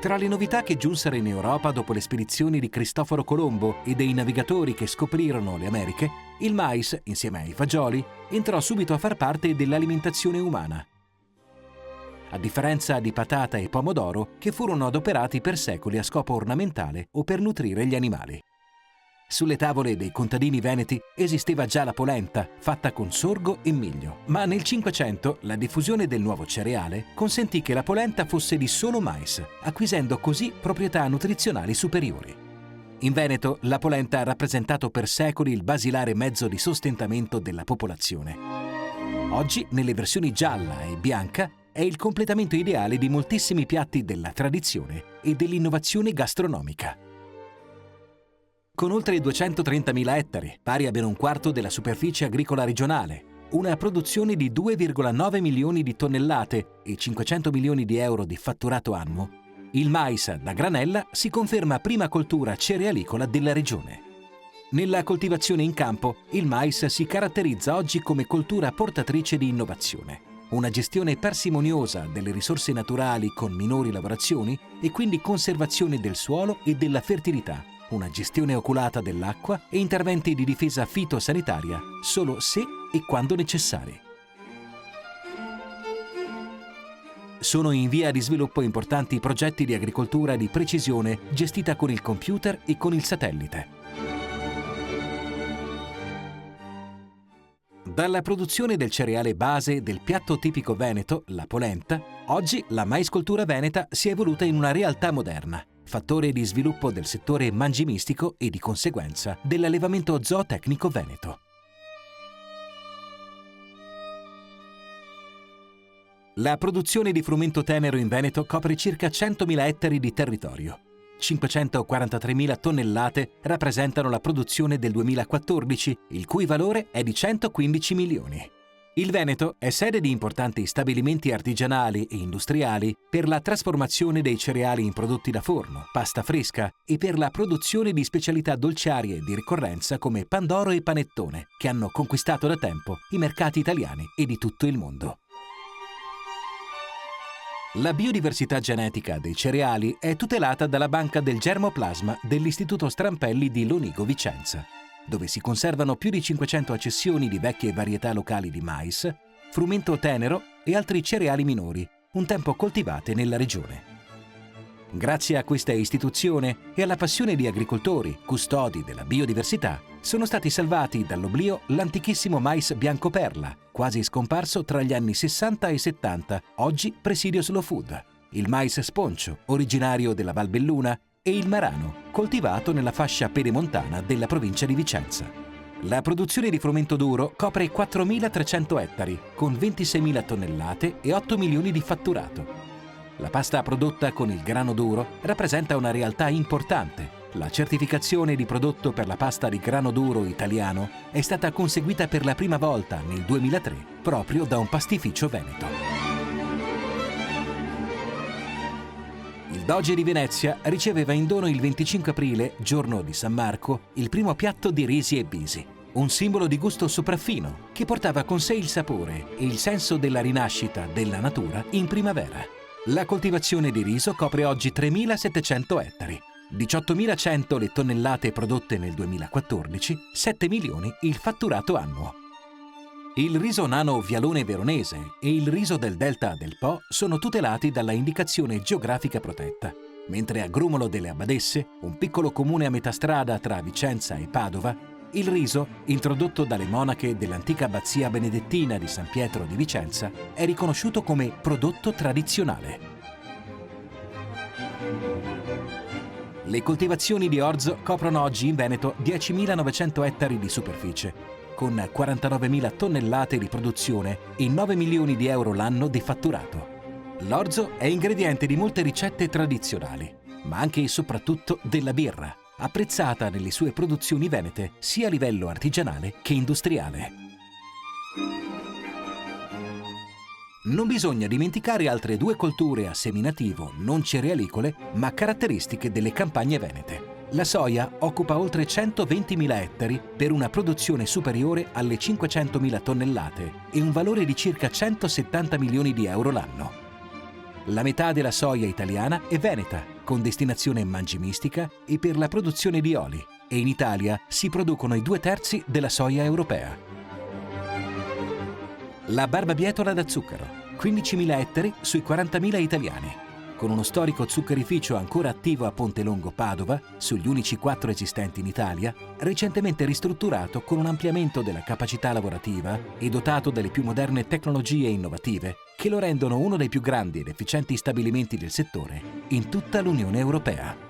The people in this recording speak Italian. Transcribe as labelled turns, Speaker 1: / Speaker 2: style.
Speaker 1: Tra le novità che giunsero in Europa dopo le spedizioni di Cristoforo Colombo e dei navigatori che scoprirono le Americhe, il mais, insieme ai fagioli, entrò subito a far parte dell'alimentazione umana. A differenza di patata e pomodoro, che furono adoperati per secoli a scopo ornamentale o per nutrire gli animali. Sulle tavole dei contadini veneti esisteva già la polenta, fatta con sorgo e miglio, ma nel Cinquecento la diffusione del nuovo cereale consentì che la polenta fosse di solo mais, acquisendo così proprietà nutrizionali superiori. In Veneto la polenta ha rappresentato per secoli il basilare mezzo di sostentamento della popolazione. Oggi, nelle versioni gialla e bianca, è il completamento ideale di moltissimi piatti della tradizione e dell'innovazione gastronomica. Con oltre 230.000 ettari, pari a ben un quarto della superficie agricola regionale, una produzione di 2,9 milioni di tonnellate e 500 milioni di euro di fatturato annuo, il mais da granella si conferma prima coltura cerealicola della regione. Nella coltivazione in campo, il mais si caratterizza oggi come coltura portatrice di innovazione, una gestione parsimoniosa delle risorse naturali con minori lavorazioni e quindi conservazione del suolo e della fertilità, una gestione oculata dell'acqua e interventi di difesa fitosanitaria solo se e quando necessari. Sono in via di sviluppo importanti progetti di agricoltura di precisione gestita con il computer e con il satellite. Dalla produzione del cereale base del piatto tipico veneto, la polenta, oggi la maiscoltura veneta si è evoluta in una realtà moderna, fattore di sviluppo del settore mangimistico e di conseguenza dell'allevamento zootecnico veneto. La produzione di frumento tenero in Veneto copre circa 100.000 ettari di territorio. 543.000 tonnellate rappresentano la produzione del 2014, il cui valore è di 115 milioni. Il Veneto è sede di importanti stabilimenti artigianali e industriali per la trasformazione dei cereali in prodotti da forno, pasta fresca e per la produzione di specialità dolciarie di ricorrenza come pandoro e panettone, che hanno conquistato da tempo i mercati italiani e di tutto il mondo. La biodiversità genetica dei cereali è tutelata dalla Banca del Germoplasma dell'Istituto Strampelli di Lonigo Vicenza, dove si conservano più di 500 accessioni di vecchie varietà locali di mais, frumento tenero e altri cereali minori, un tempo coltivate nella regione. Grazie a questa istituzione e alla passione di agricoltori, custodi della biodiversità, sono stati salvati dall'oblio l'antichissimo mais bianco perla, quasi scomparso tra gli anni 60 e 70, oggi presidio slow food, il mais sponcio, originario della Val Belluna, e il marano, coltivato nella fascia pedemontana della provincia di Vicenza. La produzione di frumento duro copre 4.300 ettari, con 26.000 tonnellate e 8 milioni di fatturato. La pasta prodotta con il grano duro rappresenta una realtà importante. La certificazione di prodotto per la pasta di grano duro italiano è stata conseguita per la prima volta nel 2003 proprio da un pastificio veneto. Il Doge di Venezia riceveva in dono il 25 aprile, giorno di San Marco, il primo piatto di risi e bisi, un simbolo di gusto sopraffino che portava con sé il sapore e il senso della rinascita della natura in primavera. La coltivazione di riso copre oggi 3.700 ettari, 18.100 le tonnellate prodotte nel 2014, 7 milioni il fatturato annuo. Il riso nano vialone veronese e il riso del delta del Po sono tutelati dalla indicazione geografica protetta, mentre a Grumolo delle Abbadesse, un piccolo comune a metà strada tra Vicenza e Padova, il riso, introdotto dalle monache dell'antica abbazia benedettina di San Pietro di Vicenza, è riconosciuto come prodotto tradizionale. Le coltivazioni di orzo coprono oggi in Veneto 10.900 ettari di superficie, con 49.000 tonnellate di produzione e 9 milioni di euro l'anno di fatturato. L'orzo è ingrediente di molte ricette tradizionali, ma anche e soprattutto della birra, apprezzata nelle sue produzioni venete sia a livello artigianale che industriale. Non bisogna dimenticare altre due colture a seminativo non cerealicole, ma caratteristiche delle campagne venete. La soia occupa oltre 120.000 ettari per una produzione superiore alle 500.000 tonnellate e un valore di circa 170 milioni di euro l'anno. La metà della soia italiana è veneta, con destinazione mangimistica e per la produzione di oli, e in Italia si producono i 2/3 della soia europea. La barbabietola da zucchero, 15.000 ettari sui 40.000 italiani, con uno storico zuccherificio ancora attivo a Pontelongo, Padova, sugli unici 4 esistenti in Italia, recentemente ristrutturato con un ampliamento della capacità lavorativa e dotato delle più moderne tecnologie innovative che lo rendono uno dei più grandi ed efficienti stabilimenti del settore in tutta l'Unione Europea.